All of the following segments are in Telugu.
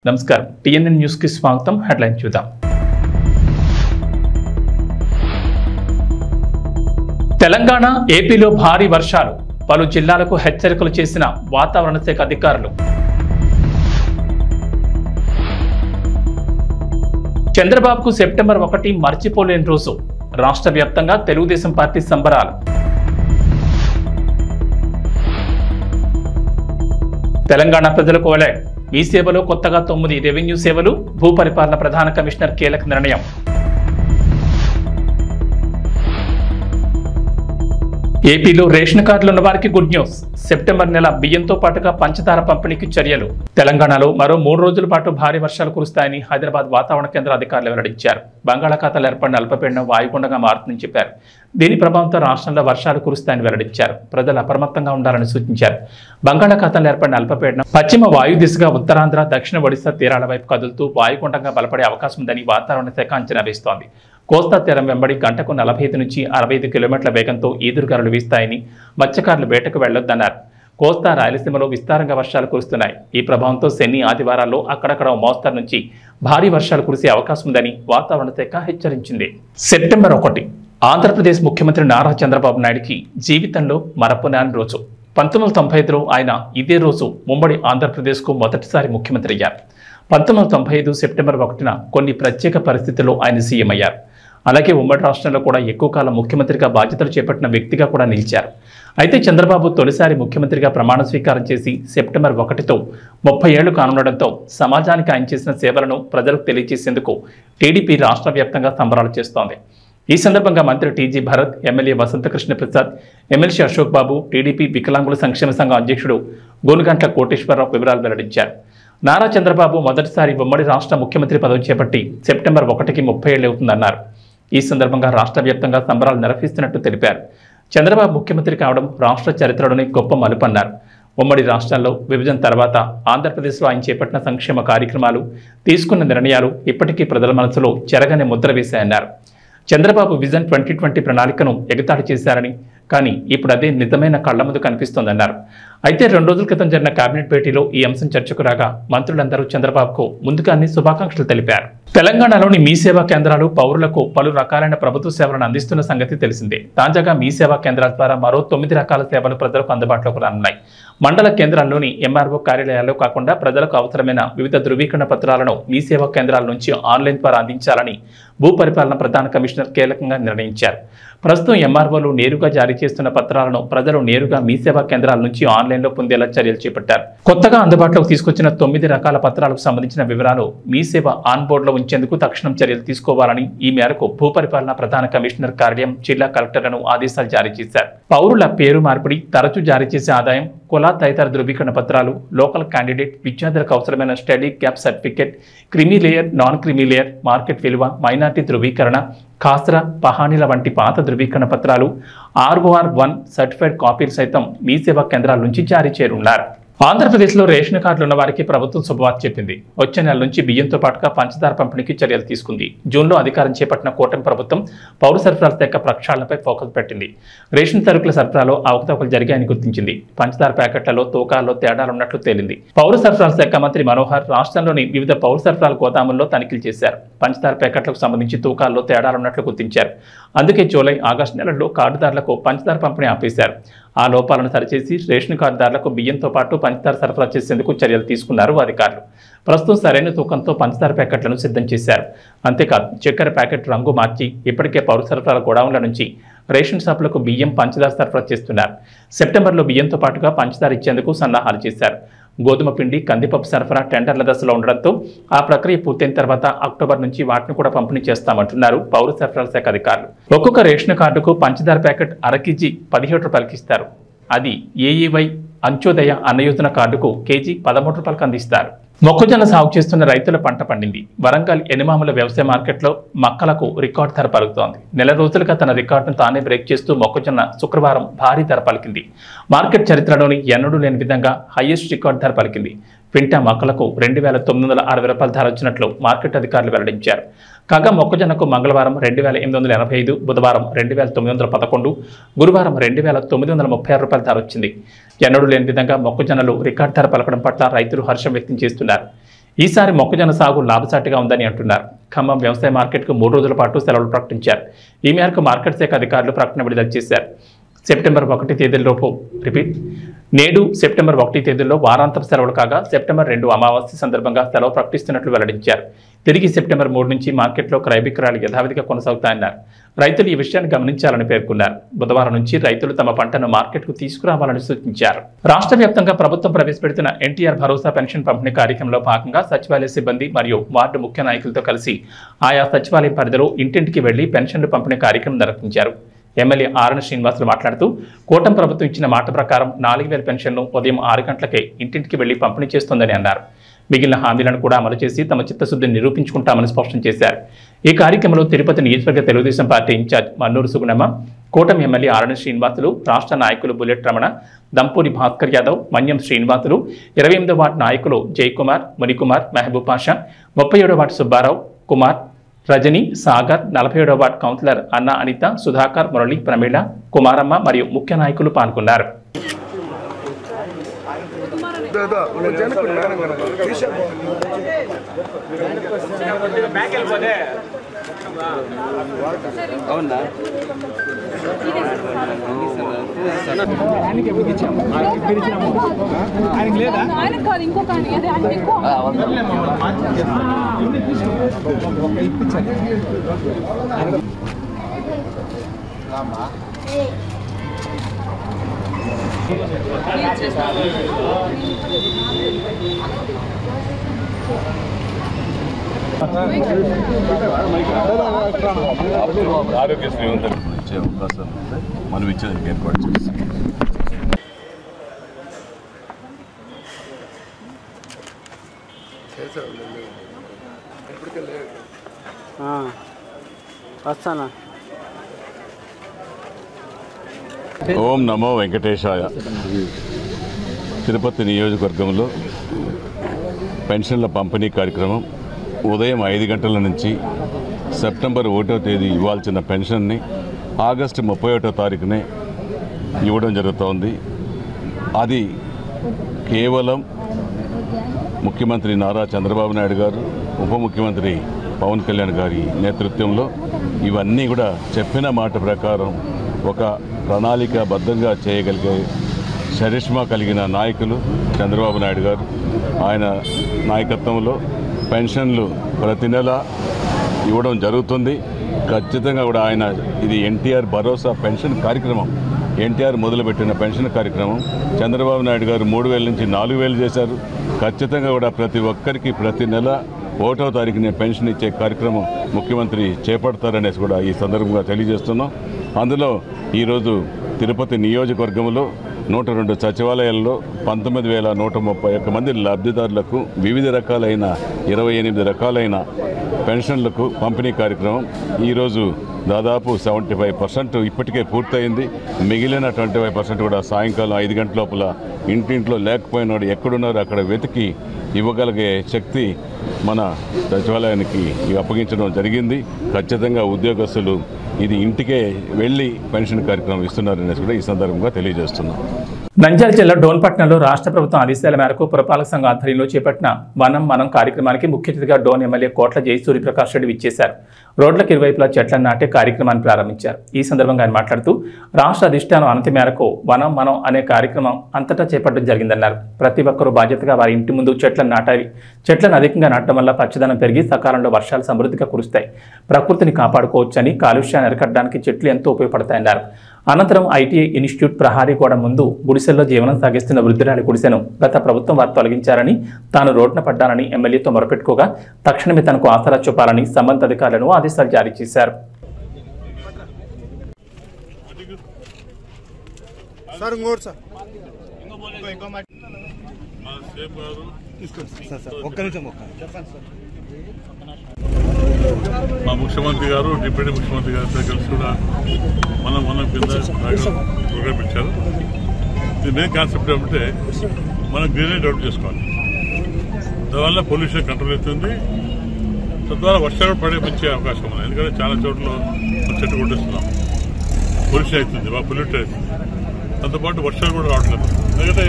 నమస్కారం టిఎన్ఎన్ న్యూస్ కి స్వాగతం హెడ్లైన్ చూద్దాం తెలంగాణ ఏపీలో భారీ వర్షాలు పలు జిల్లాలకు హెచ్చరికలు చేసిన వాతావరణ శాఖ అధికారులు చంద్రబాబుకు సెప్టెంబర్ 1 మర్చిపోలేని రోజు రాష్ట్ర వ్యాప్తంగా తెలుగుదేశం పార్టీ సంబరాలు తెలంగాణ ప్రజలకు అలర్ట్ మీ సేవలో కొత్తగా 9 రెవెన్యూ సేవలు భూపరిపాలన ప్రధాన కమిషనర్ కీలక నిర్ణయం ఏపీలో రేషన్ కార్డులు ఉన్న వారికి గుడ్ న్యూస్ సెప్టెంబర్ నెల బియ్యంతో పాటుగా పంచదార పంపిణీకి చర్యలు తెలంగాణలో మరో 3 రోజుల పాటు భారీ వర్షాలు కురుస్తాయని హైదరాబాద్ వాతావరణ కేంద్ర అధికారులు వెల్లడించారు బంగాళాఖాతంలో ఏర్పడిన అల్పపీడనం వాయుగుండంగా మారుతుందని చెప్పారు దీని ప్రభావంతో రాష్ట్రంలో వర్షాలు కురుస్తాయని వెల్లడించారు ప్రజలు అప్రమత్తంగా ఉండాలని సూచించారు బంగాళాఖాతంలో ఏర్పడిన అల్పపీడనం పశ్చిమ వాయు దిశగా ఉత్తరాంధ్ర దక్షిణ ఒడిశా తీరాల వైపు కదులుతూ వాయుగుండంగా బలపడే అవకాశం ఉందని వాతావరణ శాఖ అంచనా వేస్తోంది కోస్తా తీరం వెంబడి గంటకు 45 నుంచి 65 కిలోమీటర్ల వేగంతో ఈదురుగాలులు వీస్తాయని మత్స్యకారులు వేటకు వెళ్లొద్దన్నారు కోస్తా రాయలసీమలో విస్తారంగా వర్షాలు కురుస్తున్నాయి ఈ ప్రభావంతో శని ఆదివారాల్లో అక్కడక్కడ మోస్తరు నుంచి భారీ వర్షాలు కురిసే అవకాశం ఉందని వాతావరణ శాఖ హెచ్చరించింది సెప్టెంబర్ 1 ఆంధ్రప్రదేశ్ ముఖ్యమంత్రి నారా చంద్రబాబు నాయుడుకి జీవితంలో మరపురాని రోజు 1995లో ఆయన ఇదే రోజు ఉమ్మడి ఆంధ్రప్రదేశ్కు మొదటిసారి ముఖ్యమంత్రి అయ్యారు 1995 సెప్టెంబర్ 1న కొన్ని ప్రత్యేక పరిస్థితుల్లో ఆయన సీఎం అయ్యారు అలాగే ఉమ్మడి రాష్ట్రంలో కూడా ఎక్కువ కాలం ముఖ్యమంత్రిగా బాధ్యతలు చేపట్టిన వ్యక్తిగా కూడా నిలిచారు అయితే చంద్రబాబు తొలిసారి ముఖ్యమంత్రిగా ప్రమాణ స్వీకారం చేసి సెప్టెంబర్ 1తో 30 ఏళ్లు కానుండడంతో సమాజానికి ఆయన చేసిన సేవలను ప్రజలకు తెలియజేసేందుకు టీడీపీ రాష్ట్ర వ్యాప్తంగా సంబరాలు చేస్తోంది ఈ సందర్భంగా మంత్రి TG Bharat MLA Vasanthakrishna Prasad MLC Ashok Babu TDP వికలాంగుల సంక్షేమ సంఘం అధ్యక్షుడు గోనుగంట్ల కోటేశ్వరరావు వివరాలు వెల్లడించారు నారా చంద్రబాబు మొదటిసారి ఉమ్మడి రాష్ట్ర ముఖ్యమంత్రి పదవి చేపట్టి సెప్టెంబర్ 1కి 30 ఏళ్లు అవుతుందన్నారు ఈ సందర్భంగా రాష్ట్ర వ్యాప్తంగా సంబరాలు నిర్వహిస్తున్నట్టు తెలిపారు చంద్రబాబు ముఖ్యమంత్రి కావడం రాష్ట్ర చరిత్రలోని గొప్ప మలుపన్నారు ఉమ్మడి రాష్ట్రాల్లో విభజన తర్వాత ఆంధ్రప్రదేశ్లో ఆయన చేపట్టిన సంక్షేమ కార్యక్రమాలు తీసుకున్న నిర్ణయాలు ఇప్పటికీ ప్రజల మనసులో చెరగని ముద్ర వేశాయన్నారు చంద్రబాబు విజన్ 2020 ప్రణాళికను ఎగతాళి చేశారని కానీ ఇప్పుడు అదే నిజమైన కళ్ల ముందు కనిపిస్తోందన్నారు అయితే 2 రోజుల క్రితం జరిగిన కేబినెట్ భేటీలో ఈ అంశం చర్చకు రాగా మంత్రులందరూ చంద్రబాబుకు ముందుగానే శుభాకాంక్షలు తెలిపారు తెలంగాణలోని మీ సేవా కేంద్రాలు పౌరులకు పలు రకాలైన ప్రభుత్వ సేవలను అందిస్తున్న సంగతి తెలిసిందే తాజాగా మీ సేవా కేంద్రాల ద్వారా మరో 9 రకాల సేవలు ప్రజలకు అందుబాటులోకి రానున్నాయి మండల కేంద్రాల్లోని ఎంఆర్ఓ కార్యాలయాల్లో కాకుండా ప్రజలకు అవసరమైన వివిధ ధృవీకరణ పత్రాలను మీ సేవా కేంద్రాల నుంచి ఆన్లైన్ ద్వారా అందించాలని భూపరిపాలన ప్రధాన కమిషనర్ కీలకంగా నిర్ణయించారు ప్రస్తుతం ఎంఆర్ఓలు నేరుగా జారీ చేస్తున్న పత్రాలను ప్రజలు నేరుగా మీ సేవా కేంద్రాల నుంచి ఆన్లైన్లో పొందేలా చర్యలు చేపట్టారు కొత్తగా అందుబాటులోకి తీసుకొచ్చిన 9 రకాల పత్రాలకు సంబంధించిన వివరాలు మీ సేవ ఆన్ బోర్డులో ఉంచేందుకు తక్షణం చర్యలు తీసుకోవాలని ఈ మేరకు భూపరిపాలన ప్రధాన కమిషనర్ కార్యాలయం జిల్లా కలెక్టర్లను ఆదేశాలు జారీ చేశారు పౌరుల పేరు మార్పిడి తరచూ జారీ చేసే ఆదాయం కుల తదితర ధృవీకరణ పత్రాలు లోకల్ క్యాండిడేట్ విద్యార్థులకు అవసరమైన study gap certificate creamy layer non creamy layer market విలువ మైనార్టీ ధృవీకరణ ఖాసరా పహానీల వంటి పాత ధృవీకరణ పత్రాలు ROR1 సర్టిఫైడ్ కాపీలు సైతం మీ సేవా కేంద్రాల నుంచి జారీ చేయనున్నారు ఆంధ్రప్రదేశ్లో రేషన్ కార్డులు ఉన్న వారికి ప్రభుత్వం శుభవార్త చెప్పింది వచ్చే నెల నుంచి బియ్యంతో పాటుగా పంచదార పంపిణీకి చర్యలు తీసుకుంది జూన్లో అధికారం చేపట్టిన కూటమి ప్రభుత్వం పౌర సరఫరాల శాఖ ప్రక్షాళనపై ఫోకస్ పెట్టింది రేషన్ సరుకుల సరఫరాలో అవకతవకలు జరిగాయని గుర్తించింది పంచదార ప్యాకెట్లలో తూకాల్లో తేడాలున్నట్లు తేలింది పౌర సరఫరాల శాఖ మంత్రి మనోహర్ రాష్ట్రంలోని వివిధ పౌర సరఫరాల గోదాముల్లో తనిఖీలు చేశారు పంచదార ప్యాకెట్లకు సంబంధించి తూకాల్లో తేడాలున్నట్లు గుర్తించారు అందుకే జూలై ఆగస్టు నెలల్లో కార్డుదారులకు పంచదార పంపిణీ ఆపేశారు ఆ లోపాలను సరిచేసి రేషన్ కార్డుదారులకు బియ్యంతో పాటు పంచదార సరఫరా చేసేందుకు చర్యలు తీసుకున్నారు అధికారులు ప్రస్తుతం సరైన తూకంతో పంచదార ప్యాకెట్లను సిద్ధం చేశారు అంతేకాదు చక్కెర ప్యాకెట్ రంగు మార్చి ఇప్పటికే పౌర సరఫరాల గోడౌన్ల నుంచి రేషన్ షాపులకు బియ్యం పంచదార సరఫరా చేస్తున్నారు సెప్టెంబర్లో బియ్యంతో పాటుగా పంచదార ఇచ్చేందుకు సన్నాహాలు చేశారు గోధుమ పిండి కందిపప్పు సరఫరా టెండర్ల దశలో ఉండడంతో ఆ ప్రక్రియ పూర్తయిన తర్వాత అక్టోబర్ నుంచి వాటిని కూడా పంపిణీ చేస్తామంటున్నారు పౌర సరఫరాల శాఖ అధికారులు ఒక్కొక్క రేషన్ కార్డుకు పంచదార ప్యాకెట్ 1/2 కేజీ 17 రూపాయలకి ఇస్తారు అది ఏఈవై అంత్యోదయ అన్నయోజన కార్డుకు కేజీ 13 రూపాయలకు అందిస్తారు మొక్కజొన్న సాగు చేస్తున్న రైతుల పంట పండింది వరంగల్ ఎనిమాముల వ్యవసాయ మార్కెట్లో మక్కలకు రికార్డు ధర పలుకుతోంది నెల రోజులుగా తన రికార్డును తానే బ్రేక్ చేస్తూ మొక్కజొన్న శుక్రవారం భారీ ధర పలికింది మార్కెట్ చరిత్రలోని ఎన్నడూ లేని విధంగా హైయెస్ట్ రికార్డు ధర పలికింది క్వింటా మొక్కలకు 2,960 రూపాయల ధర వచ్చినట్లు మార్కెట్ అధికారులు వెల్లడించారు కాగా మొక్కజొన్నకు మంగళవారం 2,885, బుధవారం 2,911, గురువారం 2,936 రూపాయల ధర వచ్చింది. ఎన్నడూ లేని విధంగా మొక్కజొన్నలు రికార్డు ధర పలకడం పట్ల రైతులు హర్షం వ్యక్తం చేస్తున్నారు. ఈసారి మొక్కజొన్న సాగు లాభసాటిగా ఉందని అంటున్నారు. ఖమ్మం వ్యవసాయ మార్కెట్కు 3 రోజుల పాటు సెలవులు ప్రకటించారు. ఈ మేరకు మార్కెట్ శాఖ అధికారులు ప్రకటన విడుదల చేశారు. సెప్టెంబర్ 1 తేదీలోపు నేడు సెప్టెంబర్ 1 తేదీలో వారాంతపు సెలవులు కాగా సెప్టెంబర్ 2 అమావాస్య సందర్భంగా సెలవు ప్రకటిస్తున్నట్లు వెల్లడించారు. తిరిగి సెప్టెంబర్ 3 నుంచి మార్కెట్లో క్రయ విక్రయాలు యథావిధిగా కొనసాగుతాయన్నారు. రైతులు ఈ విషయాన్ని గమనించాలని పేర్కొన్నారు. బుధవారం నుంచి రైతులు తమ పంటను మార్కెట్కు తీసుకురావాలని సూచించారు. రాష్ట్ర వ్యాప్తంగా ప్రభుత్వం ప్రవేశపెడుతున్న ఎన్టీఆర్ భరోసా పెన్షన్ పంపిణీ కార్యక్రమంలో భాగంగా సచివాలయ సిబ్బంది మరియు వార్డు ముఖ్య నాయకులతో కలిసి ఆయా సచివాలయం పరిధిలో ఇంటింటికి వెళ్లి పెన్షన్లు పంపిణీ కార్యక్రమం నిర్వహించారు. ఎమ్మెల్యే ఆర్ఎన్ శ్రీనివాసులు మాట్లాడుతూ కూటమి ప్రభుత్వం ఇచ్చిన మాట ప్రకారం 4000 పెన్షన్ను ఉదయం 6 గంటలకే ఇంటింటికి వెళ్లి పంపిణీ చేస్తోందని అన్నారు. మిగిలిన హామీలను కూడా అమలు చేసి తమ చిత్తశుద్ధిని నిరూపించుకుంటామని స్పష్టం చేశారు. ఈ కార్యక్రమంలో తిరుపతి నియోజకవర్గ తెలుగుదేశం పార్టీ ఇన్ఛార్జ్ మన్నూరు సుగుణమ్మ, కూటమి ఎమ్మెల్యే ఆర్ఎన్ శ్రీనివాసులు, రాష్ట్ర నాయకులు బుల్లెట్ రమణ, దంపూరి భాస్కర్ యాదవ్, మన్యం శ్రీనివాసులు, 28వ వార్డు నాయకులు జయకుమార్, మునికుమార్, మహబూబ్ పాషా, 37వ వార్డు సుబ్బారావు, కుమార్, రజని, సాగర్, 47వ వార్డు కౌన్సిలర్ అన్న అనిత, సుధాకర్, మురళి, ప్రమీళ, కుమారమ్మ మరియు ముఖ్య నాయకులు పాల్గొన్నారు. ఆరోగ్యశ్రీ ఇచ్చే అవకాశాలు మనం ఇచ్చేందుకు ఏర్పాటు చేస్తాం. ఓం నమో వెంకటేశాయ. తిరుపతి నియోజకవర్గంలో పెన్షన్ల పంపిణీ కార్యక్రమం ఉదయం 5 గంటల నుంచి సెప్టెంబర్ 1వ తేదీ ఇవ్వాల్సిన పెన్షన్ని ఆగస్టు 31వ తారీఖునే ఇవ్వడం జరుగుతోంది. అది కేవలం ముఖ్యమంత్రి నారా చంద్రబాబు నాయుడు గారు, ఉప ముఖ్యమంత్రి పవన్ కళ్యాణ్ గారి నేతృత్వంలో ఇవన్నీ కూడా చెప్పిన మాట ప్రకారం ఒక ప్రణాళికాబద్ధంగా చేయగలిగే చరిష్మా కలిగిన నాయకులు చంద్రబాబు నాయుడు గారు. ఆయన నాయకత్వంలో పెన్షన్లు ప్రతి నెల ఇవ్వడం జరుగుతుంది. ఖచ్చితంగా కూడా ఆయన ఇది ఎన్టీఆర్ భరోసా పెన్షన్ కార్యక్రమం, ఎన్టీఆర్ మొదలుపెట్టిన పెన్షన్ కార్యక్రమం. చంద్రబాబు నాయుడు గారు 3000 నుంచి 4000 చేశారు. ఖచ్చితంగా కూడా ప్రతి ఒక్కరికి ప్రతి నెల 1వ తారీఖునే పెన్షన్ ఇచ్చే కార్యక్రమం ముఖ్యమంత్రి చేపడతారనేసి కూడా ఈ సందర్భంగా తెలియజేస్తున్నాం. అందులో ఈరోజు తిరుపతి నియోజకవర్గంలో 102 సచివాలయాల్లో 19,131 మంది లబ్ధిదారులకు వివిధ రకాలైన 28 రకాలైన పెన్షన్లకు పంపిణీ కార్యక్రమం ఈరోజు దాదాపు 75% ఇప్పటికే పూర్తయింది. మిగిలిన 25% కూడా సాయంకాలం 5 గంటల లోపల ఇంటింట్లో లేకపోయినాడు ఎక్కడున్నారో అక్కడ వెతికి ఇవ్వగలిగే శక్తి మన సచివాలయానికి అప్పగించడం జరిగింది. ఖచ్చితంగా ఉద్యోగస్తులు ఇది ఇంటికే వెళ్ళి పెన్షన్ కార్యక్రమం ఇస్తున్నారనేసి కూడా ఈ సందర్భంగా తెలియజేస్తున్నాం. నంద్యాల జిల్లా డోన్పట్నంలో రాష్ట్ర ప్రభుత్వం ఆదేశాల మేరకు పురపాలక సంఘ ఆధ్వర్యంలో చేపట్టిన వనం మనం కార్యక్రమానికి ముఖ్య అతిథిగా డోన్ ఎమ్మెల్యే కోట్ల జయసూర్య ప్రకాష్ రెడ్డి విచ్చేశారు. రోడ్లకు ఇరువైపులా చెట్లను నాటే కార్యక్రమాన్ని ప్రారంభించారు. ఈ సందర్భంగా ఆయన మాట్లాడుతూ రాష్ట్ర అధిష్టానం అనుమతి మేరకు వనం మనం అనే కార్యక్రమం అంతటా చేపట్టడం జరిగిందన్నారు. ప్రతి ఒక్కరూ బాధ్యతగా వారి ఇంటి ముందు చెట్లను నాటాలి. చెట్లను అధికంగా నాటడం వల్ల పచ్చదనం పెరిగి సకాలంలో వర్షాలు సమృద్ధిగా కురుస్తాయి. ప్రకృతిని కాపాడుకోవచ్చని, కాలుష్యాన్ని అరికట్టడానికి చెట్లు ఎంతో ఉపయోగపడతాయన్నారు. అనంతరం ఐటీఐ ఇన్స్టిట్యూట్ ప్రహారీ గోడ ముందు గుడిసెల్లో జీవనం సాగిస్తున్న వృద్ధురాలి గుడిసెను గత ప్రభుత్వం వారు తొలగించారని, తాను రోడ్డున పడ్డానని ఎమ్మెల్యేతో మొరపెట్టుకోగా తక్షణమే తనకు ఆసరా చూపాలని సంబంధిత అధికారులను ఆదేశాలు జారీ చేశారు. మా ముఖ్యమంత్రి గారు, డిప్యూటీ ముఖ్యమంత్రి గారితో కలిసి కూడా మనం కింద ప్రోగ్రామ్ ఇచ్చారు. ఇది మెయిన్ కాన్సెప్ట్ ఏమంటే మనం గ్రీనరీ డెవలప్ చేసుకోవాలి. దానివల్ల పొల్యూషన్ కంట్రోల్ అవుతుంది. తద్వారా వర్షాలు పడే మంచి అవకాశం ఉంది. ఎందుకంటే చాలా చోట్ల చెట్టు కొట్టేస్తున్నాం, పొల్యూషన్ అవుతుంది, బాగా పొల్యూట్ అవుతుంది. దాంతోపాటు వర్షాలు కూడా రావట్లేదు. ఎందుకంటే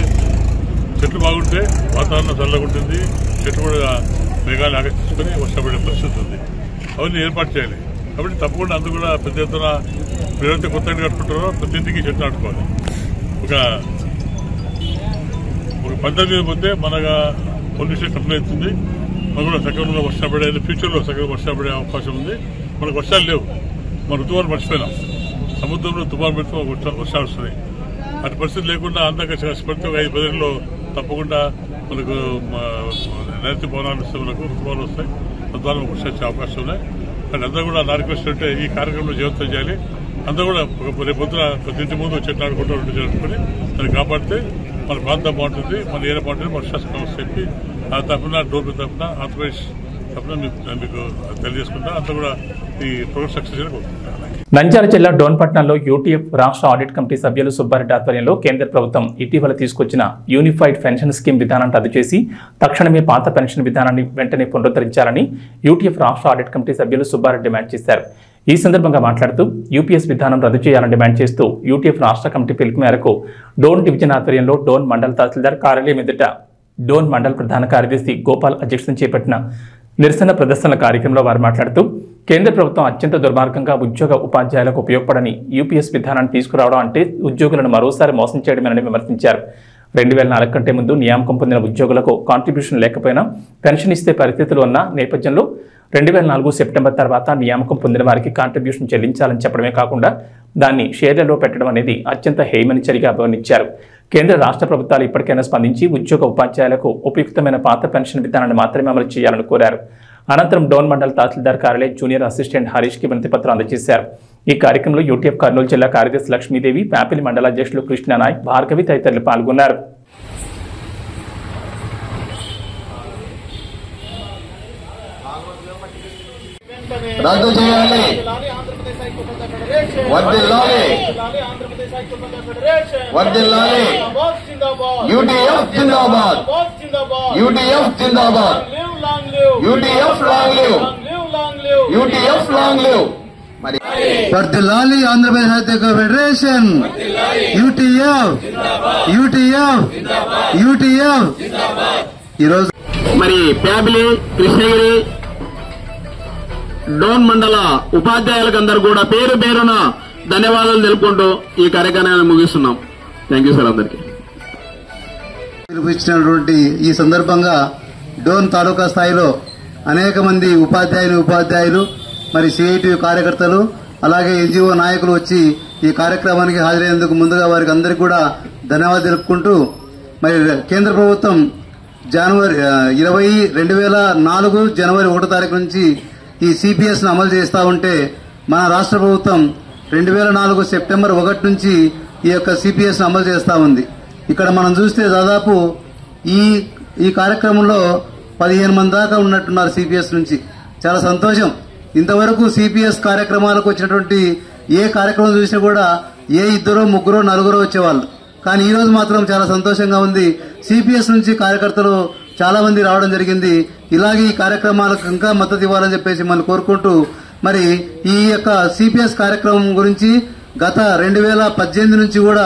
చెట్లు బాగుంటే వాతావరణం చల్లగా ఉంటుంది, చెట్లు కూడా మేఘాలు ఆకర్షించుకొని వర్షం పడే పరిస్థితి ఉంది. అవన్నీ ఏర్పాటు చేయాలి. కాబట్టి తప్పకుండా అందరూ కూడా పెద్ద ఎత్తున ఎవరైతే కొత్త ఇంటి కట్టుకుంటారో ప్రతి ఇంటికి చెట్లు నాటుకోవాలి. ఒక పద్ధతి పోతే మనగా పొల్యూషన్ కంట్రోల్ అవుతుంది. మనకు కూడా సకాలంలో వర్షం పడే ఫ్యూచర్లో సకాలంలో వర్షం పడే అవకాశం ఉంది. మనకు వర్షాలు లేవు, మన ఋతువాలు మర్చిపోయినాం. సముద్రంలో తుఫాను పెడితే వర్షాలు వస్తున్నాయి. అటు పరిస్థితి లేకుండా అందాక కష్టపడితే 5-10 ఏళ్ళలో తప్పకుండా మనకు నైరుతి పవనాలు వస్తే మనకు ఋతువాలు వస్తాయి. తద్వారా వర్షాలు వచ్చే అవకాశం ఉన్నాయి. కానీ అందరూ కూడా నా రిక్వెస్ట్ అంటే ఈ కార్యక్రమంలో జీవితం చేయాలి. అందరూ కూడా రేపు పొద్దున ఇంటి ముందు చెట్లు ఆడుకుంటూ జరుపుకొని దాన్ని కాపాడితే మన ప్రాంతం బాగుంటుంది, మన ఏరియా బాగుంటుంది, మన శాసన చెప్పి ఆ తరఫున డోర్ తరఫున ఆంధ్రప్రదేశ్ తరఫున మీకు తెలియజేసుకుంటా అంతా కూడా ఈ ప్రోగ్రామ్ సక్సెస్ కోరుకుంటున్నాను. నంద్యాల జిల్లా డోన్పట్నంలో యూటీఎఫ్ రాష్ట్ర ఆడిట్ కమిటీ సభ్యులు సుబ్బారెడ్డి ఆధ్వర్యంలో కేంద్ర ప్రభుత్వం ఇటీవల తీసుకొచ్చిన యూనిఫైడ్ పెన్షన్ స్కీమ్ విధానాన్ని రద్దు చేసి తక్షణమే పాత పెన్షన్ విధానాన్ని వెంటనే పునరుద్ధరించాలని యూటీఎఫ్ రాష్ట్ర ఆడిట్ కమిటీ సభ్యులు సుబ్బారెడ్డి డిమాండ్ చేశారు. ఈ సందర్భంగా మాట్లాడుతూ యూపీఎస్ విధానం రద్దు చేయాలని డిమాండ్ చేస్తూ యూటీఎఫ్ రాష్ట్ర కమిటీ పిలుపు మేరకు డోన్ డివిజన్ ఆధ్వర్యంలో డోన్ మండల తహసీల్దార్ కార్యాలయం ఎదుట డోన్ మండల ప్రధాన కార్యదర్శి గోపాల్ అధ్యక్షతన చేపట్టిన నిరసన ప్రదర్శనల కార్యక్రమంలో వారు మాట్లాడుతూ కేంద్ర ప్రభుత్వం అత్యంత దుర్మార్గంగా ఉద్యోగ ఉపాధ్యాయులకు ఉపయోగపడని యూపీఎస్ విధానాన్ని తీసుకురావడం అంటే ఉద్యోగులను మరోసారి మోసం చేయడమేనని విమర్శించారు. 2004 కంటే ముందు నియామకం పొందిన ఉద్యోగులకు కాంట్రిబ్యూషన్ లేకపోయినా పెన్షన్ ఇస్తే పరిస్థితులు ఉన్న నేపథ్యంలో 2004 సెప్టెంబర్ తర్వాత నియామకం పొందిన వారికి కాంట్రిబ్యూషన్ చెల్లించాలని చెప్పడమే కాకుండా దాన్ని షేర్లలో పెట్టడం అనేది అత్యంత హేయమని చర్యగా అభివర్ణించారు. కేంద్ర రాష్ట్ర ప్రభుత్వాలు ఇప్పటికైనా స్పందించి ఉద్యోగ ఉపాధ్యాయులకు ఉపయుక్తమైన పాత పెన్షన్ విధానాన్ని మాత్రమే అమలు చేయాలని కోరారు. అనంతరం డోన్ మండల తహసీల్దార్ కార్యాలయ జూనియర్ అసిస్టెంట్ హరీష్కి వినతి పత్రం అందజేశారు. ఈ కార్యక్రమంలో యూటీఎఫ్ కర్నూలు జిల్లా కార్యదర్శి లక్ష్మీదేవి, ప్యాపిలి మండల అధ్యక్షులు కృష్ణనాయక్, భార్గవి తదితరులు పాల్గొన్నారు. రద్దు చేయాలి, వర్ధిల్లాలి, వర్ధిల్లాలి. యూటీఎఫ్ జిందాబాద్, యూటీఎఫ్ జిందాబాద్, UTF long live, UTF long live. మరి వర్ధిల్లాలి ఆంధ్రప్రదేశ్ సాహిత్య ఫెడరేషన్, యూటీఎఫ్, యూటీఎఫ్, యూటీఎఫ్. ఈరోజు మరి ప్యాబిలి, కృష్ణగిరి, డోన్ మండల ఉపాధ్యాయులకు అందరూ కూడా పేరు పేరున ధన్యవాదాలు తెలుపుకుంటూ ఈ కార్యక్రమాన్ని ముగిస్తున్నాం. Thank you sir. అందరికీ ఇచ్చినటువంటి ఈ సందర్భంగా డోన్ తాలూకా స్థాయిలో అనేక మంది ఉపాధ్యాయులు మరి సిఐటి కార్యకర్తలు అలాగే ఎన్జిఓ నాయకులు వచ్చి ఈ కార్యక్రమానికి హాజరైనందుకు ముందుగా వారికి అందరికీ కూడా ధన్యవాదాలు తెలుపుకుంటూ మరి కేంద్ర ప్రభుత్వం 2004 జనవరి 1వ తారీఖు నుంచి ఈ సిపిఎస్ ను అమలు చేస్తా ఉంటే మన రాష్ట్ర ప్రభుత్వం 2004 సెప్టెంబర్ 1 నుంచి ఈ యొక్క సిపిఎస్ ను అమలు చేస్తా ఉంది. ఇక్కడ మనం చూస్తే దాదాపు ఈ కార్యక్రమంలో 15 మంది దాకా ఉన్నట్టున్నారు సిపిఎస్ నుంచి. చాలా సంతోషం. ఇంతవరకు సిపిఎస్ కార్యక్రమాలకు వచ్చినటువంటి ఏ కార్యక్రమం చూసినా కూడా ఏ 2, 3, 4 వచ్చేవాళ్ళు. కానీ ఈ రోజు మాత్రం చాలా సంతోషంగా ఉంది. సిపిఎస్ నుంచి కార్యకర్తలు చాలా మంది రావడం జరిగింది. ఇలాగే ఈ కార్యక్రమాలకు ఇంకా మద్దతు ఇవ్వాలని చెప్పేసి మనం కోరుకుంటూ మరి ఈ యొక్క సిపిఎస్ కార్యక్రమం గురించి గత 2018 నుంచి కూడా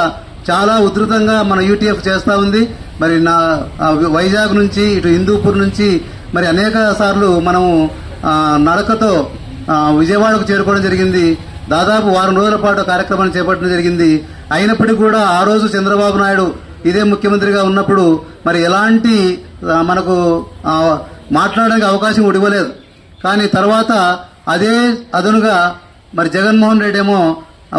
చాలా ఉధృతంగా మన యూటీఎఫ్ చేస్తా ఉంది. మరి వైజాగ్ నుంచి ఇటు హిందూపూర్ నుంచి మరి అనేక సార్లు మనము నడకతో విజయవాడకు చేరుకోవడం జరిగింది. దాదాపు 1 రోజుల పాటు కార్యక్రమాన్ని చేపట్టడం జరిగింది. అయినప్పటికీ కూడా ఆ రోజు చంద్రబాబు నాయుడు ఇదే ముఖ్యమంత్రిగా ఉన్నప్పుడు మరి ఎలాంటి మనకు మాట్లాడడానికి అవకాశం ఇవ్వలేదు. కానీ తర్వాత అదే అదనుగా మరి జగన్మోహన్ రెడ్డి ఏమో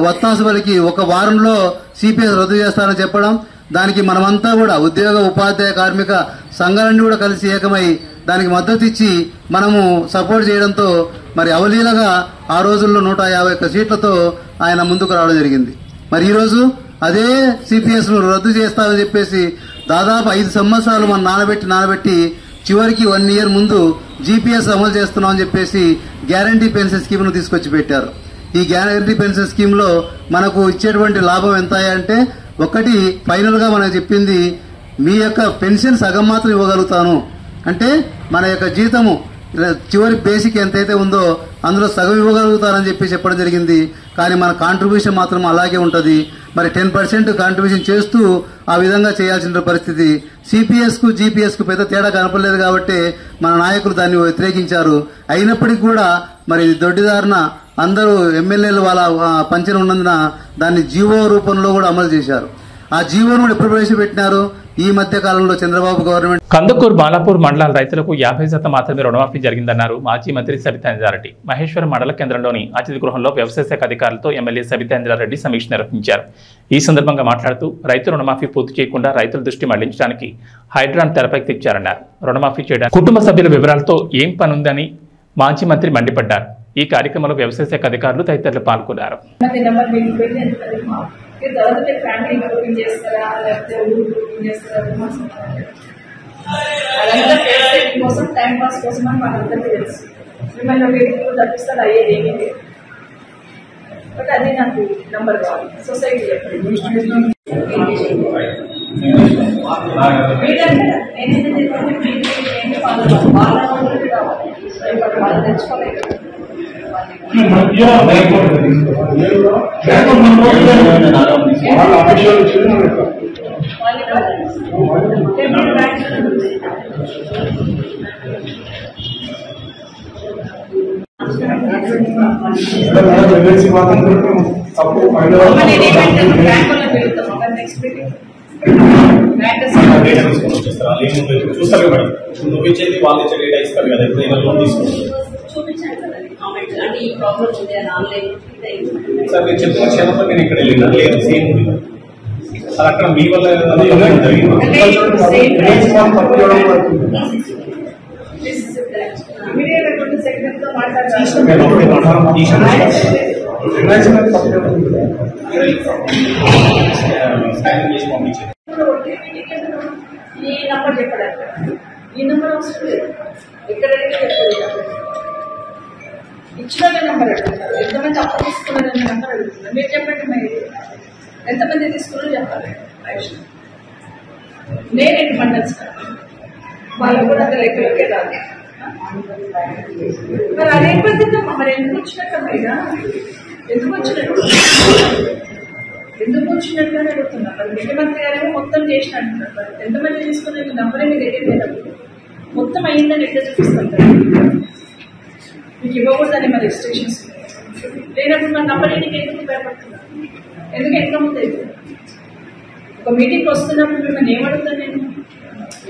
వత్తాసు పలికి 1 వారంలో సిపిఎస్ రద్దు చేస్తారని చెప్పడం, దానికి మనమంతా కూడా ఉద్యోగ ఉపాధ్యాయ కార్మిక సంఘాలన్నీ కూడా కలిసి ఏకమై దానికి మద్దతు ఇచ్చి మనము సపోర్ట్ చేయడంతో మరి అవలీలగా ఆ రోజుల్లో 151 సీట్లతో ఆయన ముందుకు రావడం జరిగింది. మరి ఈరోజు అదే సిపిఎస్ ను రద్దు చేస్తామని చెప్పేసి దాదాపు 5 సంవత్సరాలు మనం నానబెట్టి చివరికి 1 ఇయర్ ముందు జీపీఎస్ అమలు చేస్తున్నామని చెప్పేసి గ్యారంటీ పెన్షన్ స్కీమ్ ను తీసుకొచ్చి పెట్టారు. ఈ గ్యారంటీ పెన్షన్ స్కీమ్ లో మనకు ఇచ్చేటువంటి లాభం ఎంత అంటే, ఒకటి ఫైనల్ గా మనకు చెప్పింది మీ యొక్క పెన్షన్ సగం మాత్రం ఇవ్వగలుగుతాను అంటే మన యొక్క జీతము చివరి బేసిక్ ఎంతైతే ఉందో అందులో సగం ఇవ్వగలుగుతారని చెప్పడం జరిగింది. కానీ మన కాంట్రిబ్యూషన్ మాత్రం అలాగే ఉంటుంది. మరి 10% కాంట్రిబ్యూషన్ చేస్తూ ఆ విధంగా చేయాల్సిన పరిస్థితి. సిపిఎస్ కు జీపీఎస్ కు పెద్ద తేడా కనపడలేదు కాబట్టి మన నాయకులు దాన్ని వ్యతిరేకించారు. అయినప్పటికీ కూడా మరి దొడ్డిదారిన అందరూ ఎమ్మెల్యేలు వాళ్ళ పంచన ఉన్నందున దాన్ని జీవో రూపంలో కూడా అమలు చేశారు. ఆ జీవోను ఎప్పుడు ప్రవేశపెట్టినారు? ఈ మధ్య కాలంలో చంద్రబాబు గవర్నమెంట్. కందుకూరు బాలాపూర్ మండలాల రైతులకు 50% మాత్రమే రుణమాఫీ జరిగిందన్నారు మాజీ మంత్రి సబితాంజారెడ్డి. మహేశ్వరం మండల కేంద్రంలోని అతిథి గృహంలో వ్యవసాయ శాఖ అధికారులతో ఎమ్మెల్యే సబితాంజారెడ్డి సమీక్ష నిర్వహించారు. ఈ సందర్భంగా మాట్లాడుతూ రైతు రుణమాఫీ పూర్తి చేయకుండా రైతుల దృష్టి మళ్లించడానికి హైడ్రాన్ తెరపైకి తెచ్చారన్నారు. రుణమాఫీ చేయడానికి కుటుంబ సభ్యుల వివరాలతో ఏం పనుందని మాజీ మంత్రి మండిపడ్డారు. ఈ కార్యక్రమంలో వ్యవసాయ శాఖ అధికారులు తదితరులు పాల్గొన్నారు. అది నాకు నంబర్ కావాలి. సొసైటీ తెచ్చుకోలేదు. చూస్తారు మేడం, చూపించేది వాళ్ళు డేటా ఇస్తారు కదా, ఎప్పుడైనా లోన్ తీసుకుంటారు సార్. మీరు చెప్పిన క్షేమంలో నేను ఇక్కడ వెళ్ళినా లేదు, సేమ్ ఉంది సార్. అక్కడ మీ వల్ల పంపించారు. ఈ నంబర్ చెప్పడానికి ఈ నంబర్ అవసరం లేదు. ఎక్కడైతే చెప్పలేదు ఇచ్చిన నెంబర్ అడుగుతారు. ఎంతమంది అప్పు తీసుకున్నారనే నెంబర్ అడుగుతున్నారు. మీరు చెప్పండి, మరి ఎంతమంది తీసుకున్నారో చెప్పాలి. నేను ఎన్ని మండల్స్ వాళ్ళకు కూడా అంత లెక్కలకే రాదు. మరి అదే పద్ధతి మరి ఎందుకు వచ్చినట్టు మీద ఎందుకు వచ్చినట్టు అని అడుగుతున్నారు. మరి ముఖ్యమంత్రి గారు మొత్తం చేసిన అంటున్నారు. మరి ఎంతమంది తీసుకున్న నంబరే మీ దగ్గర లేనప్పుడు మొత్తం అయిందని ఎట్లా చూపిస్తారు? మీకు ఇవ్వకూడదని మరి రిస్ట్రిక్షన్స్ లేనప్పుడు మన నంబర్ ఇంటికి ఎందుకు భయపడుతున్నారు? ఎందుకు ఎంత ముందు అవుతుంది? ఒక మీటింగ్కి వస్తున్నప్పుడు మిమ్మల్ని ఏమడుగుతాను? నేను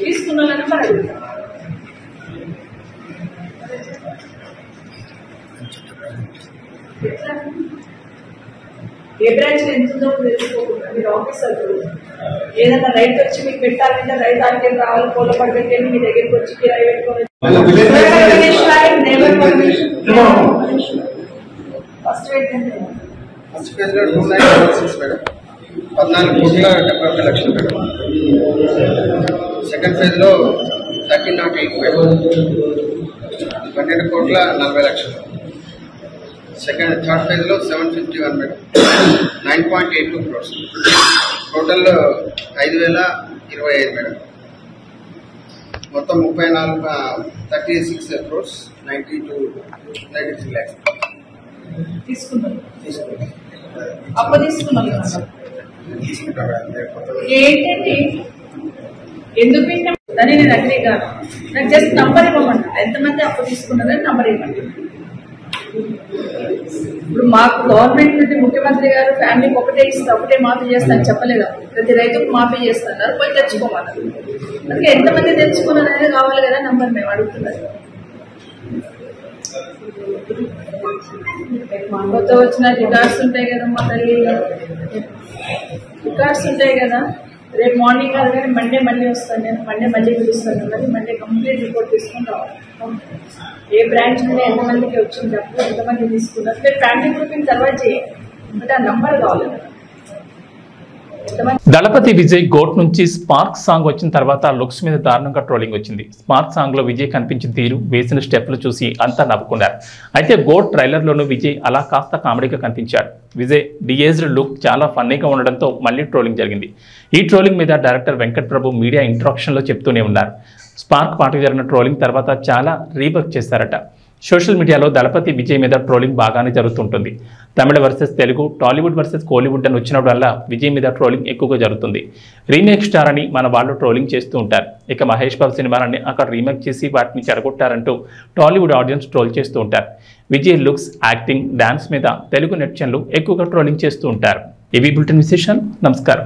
తీసుకున్న నెంబర్ అడుగుతాను. ఏ బ్రాంచ్ ఎంత ఉందో తెలుసుకోకుండా మీరు ఆఫీసర్ ఏదైనా రైతు వచ్చి మీకు పెట్టాలంటే రైతు ఆడికి రావాలి, పూల పడి పెట్టండి, మీ దగ్గరికి వచ్చి కిరాయి పెట్టుకోవాలి. ఫస్ట్ ఫేజ్ లో 2,906 మేడం, 14,71,00,000 మేడం. సెకండ్ ఫేజ్ లో 13,08 మేడం, 12,40,00,000. థర్డ్ ఫేజ్ లో 751 మేడం, 9.82 crores. Total 5,025 madam. మొత్తం 36 crores 93 lakhs తీసుకున్నాం. అప్పు తీసుకున్నాం ఏంటండి? ఎందుకు దాన్ని నేను అగ్రీ కాదు. నాకు జస్ట్ నంబర్ ఇవ్వమంట. ఎంతమంది అప్పు తీసుకున్నారని నంబర్ ఇవ్వండి. ఇప్పుడు మాకు గవర్నమెంట్ నుండి ముఖ్యమంత్రి గారు ఫ్యామిలీకి ఒకటే మాఫీ చేస్తాను చెప్పలేదా? ప్రతి రైతుకు మాఫీ చేస్తున్నారు, పోయి తెచ్చుకోమన్నారు. అందుకే ఎంతమంది తెచ్చుకున్నారు అనేది కావాలి కదా నంబర్. మేము అడుగుతున్నారు. కొత్త వచ్చిన రికార్డ్స్ ఉంటాయి కదా మా తల్లి, రికార్డ్స్ ఉంటాయి కదా. రేపు మార్నింగ్ కాదు కానీ మండే మళ్ళీ వస్తాను నేను. మండే మళ్ళీ పిలుస్తాను. మరి మండే కంప్లీట్ రిపోర్ట్ తీసుకుని రావాలి. ఏ బ్రాంచ్ నుండి ఎంతమందికి వచ్చింది అప్పుడు, ఎంతమంది తీసుకున్నారు. మీరు ఫ్యామిలీ గ్రూపింగ్ తర్వాత చేయండి. అంటే ఆ నంబర్ కావాలి. దళపతి విజయ్ గోట్ నుంచి స్పార్క్ సాంగ్ వచ్చిన తర్వాత లుక్స్ మీద దారుణంగా ట్రోలింగ్ వచ్చింది. స్పార్క్ సాంగ్ లో విజయ్ కనిపించిన తీరు, వేసిన స్టెప్లు చూసి అంతా నవ్వుకున్నారు. అయితే గోట్ ట్రైలర్ లోనూ విజయ్ అలా కాస్త కామెడీగా కనిపించాడు. విజయ్ డిఏజ్డ్ లుక్ చాలా ఫన్నీగా ఉండడంతో మళ్ళీ ట్రోలింగ్ జరిగింది. ఈ ట్రోలింగ్ మీద డైరెక్టర్ వెంకట్ ప్రభు మీడియా ఇంట్రాక్షన్ లో చెప్తూనే ఉన్నారు. స్పార్క్ పాటకు జరిగిన ట్రోలింగ్ తర్వాత చాలా రీవర్క్ చేశారట. సోషల్ మీడియాలో దళపతి విజయ్ మీద ట్రోలింగ్ బాగానే జరుగుతుంటుంది. తమిళ వర్సెస్ తెలుగు, టాలీవుడ్ వర్సెస్ కోలీవుడ్ అని వచ్చినప్పుడల్లా విజయ్ మీద ట్రోలింగ్ ఎక్కువగా జరుగుతుంది. రీమేక్ స్టార్ అని మన వాళ్ళు ట్రోలింగ్ చేస్తూ ఉంటారు. ఇక మహేష్ బాబు సినిమాలన్నీ అక్కడ రీమేక్ చేసి వాటిని చెడగొట్టారంటూ టాలీవుడ్ ఆడియన్స్ ట్రోల్ చేస్తూ ఉంటారు. విజయ్ లుక్స్, యాక్టింగ్, డాన్స్ మీద తెలుగు నెటిజన్లు ఎక్కువగా ట్రోలింగ్ చేస్తూ ఉంటారు. ఇవి బులెటిన్ విశేషాలు. నమస్కారం.